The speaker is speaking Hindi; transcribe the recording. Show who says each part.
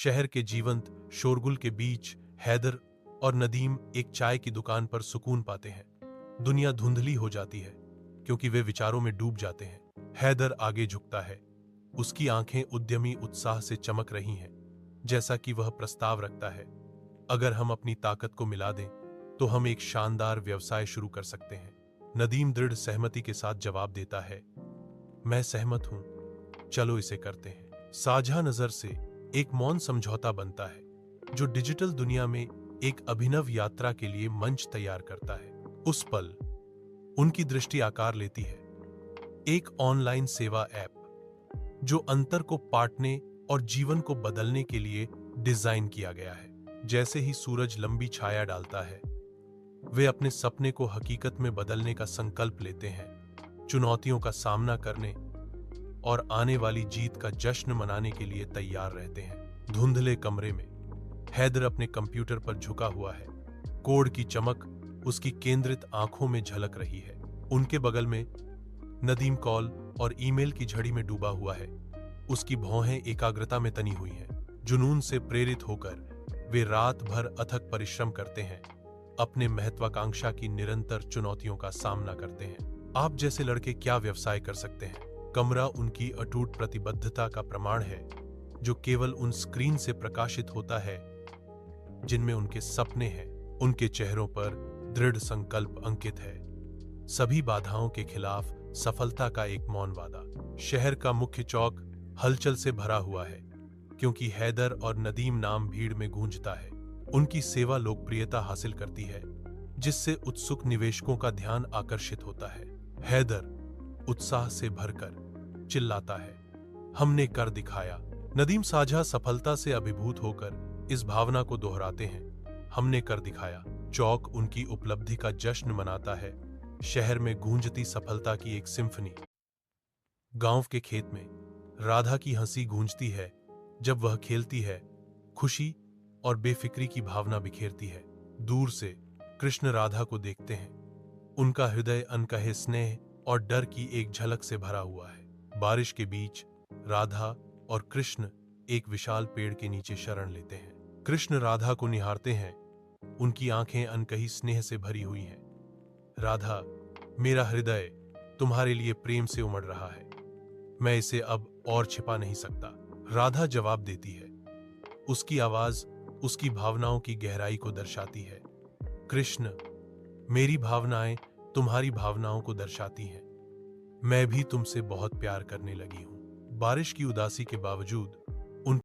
Speaker 1: शहर के जीवंत शोरगुल के बीच हैदर और नदीम एक चाय की दुकान पर सुकून पाते हैं। दुनिया धुंधली हो जाती है क्योंकि वे विचारों में डूब जाते हैं। हैदर आगे झुकता है, उसकी आंखें उद्यमी उत्साह से चमक रही हैं, जैसा कि वह प्रस्ताव रखता है, अगर हम अपनी ताकत को मिला दें तो हम एक शानदार व्यवसाय शुरू कर सकते हैं। नदीम दृढ़ सहमति के साथ जवाब देता है, मैं सहमत हूं, चलो इसे करते हैं। साझा नजर से एक मौन समझौता बनता है जो डिजिटल दुनिया में एक अभिनव यात्रा के लिए मंच तैयार करता है। उस पल उनकी दृष्टि आकार लेती है, एक ऑनलाइन सेवा ऐप जो अंतर को पाटने और जीवन को बदलने के लिए डिजाइन किया गया है। जैसे ही सूरज लंबी छाया डालता है, वे अपने सपने को हकीकत में बदलने का संकल्प लेते हैं, चुनौतियों का सामना करने और आने वाली जीत का जश्न मनाने के लिए तैयार रहते हैं। धुंधले कमरे में हैदर अपने कंप्यूटर पर झुका हुआ है, कोड की चमक उसकी केंद्रित आंखों में झलक रही है। उनके बगल में नदीम कॉल और ईमेल की झड़ी में डूबा हुआ है, उसकी भौहें एकाग्रता में तनी हुई हैं। जुनून से प्रेरित होकर वे रात भर अथक परिश्रम करते हैं, अपने महत्वाकांक्षा की निरंतर चुनौतियों का सामना करते हैं। आप जैसे लड़के क्या व्यवसाय कर सकते हैं? कमरा उनकी अटूट प्रतिबद्धता का प्रमाण है, जो केवल उन स्क्रीन से प्रकाशित होता है जिनमें उनके सपने हैं। उनके चेहरों पर दृढ़ संकल्प अंकित है, सभी बाधाओं के खिलाफ सफलता का एक मौन वादा। शहर का मुख्य चौक हलचल से भरा हुआ है, क्योंकि हैदर और नदीम नाम भीड़ में गूंजता है। उनकी सेवा लोकप्रियता हासिल करती है, जिससे उत्सुक निवेशकों का ध्यान आकर्षित होता है। हैदर उत्साह से भरकर चिल्लाता है, हमने कर दिखाया। नदीम साझा सफलता से अभिभूत होकर इस भावना को दोहराते हैं, हमने कर दिखाया। चौक उनकी उपलब्धि का जश्न मनाता है, शहर में गूंजती सफलता की एक सिम्फनी। गांव के खेत में राधा की हंसी गूंजती है जब वह खेलती है, खुशी और बेफिक्री की भावना बिखेरती है। दूर से कृष्ण राधा को देखते हैं, उनका हृदय अनकहे स्नेह और डर की एक झलक से भरा हुआ है। बारिश के बीच राधा और कृष्ण एक विशाल पेड़ के नीचे शरण लेते हैं। कृष्ण राधा को निहारते हैं, उनकी आंखें अनकही स्नेह से भरी हुई हैं। राधा, मेरा हृदय तुम्हारे लिए प्रेम से उमड़ रहा है, मैं इसे अब और छिपा नहीं सकता। राधा जवाब देती है, उसकी आवाज उसकी भावनाओं की गहराई को दर्शाती है। कृष्ण, मेरी भावनाएं तुम्हारी भावनाओं को दर्शाती हैं, मैं भी तुमसे बहुत प्यार करने लगी हूं। बारिश की उदासी के बावजूद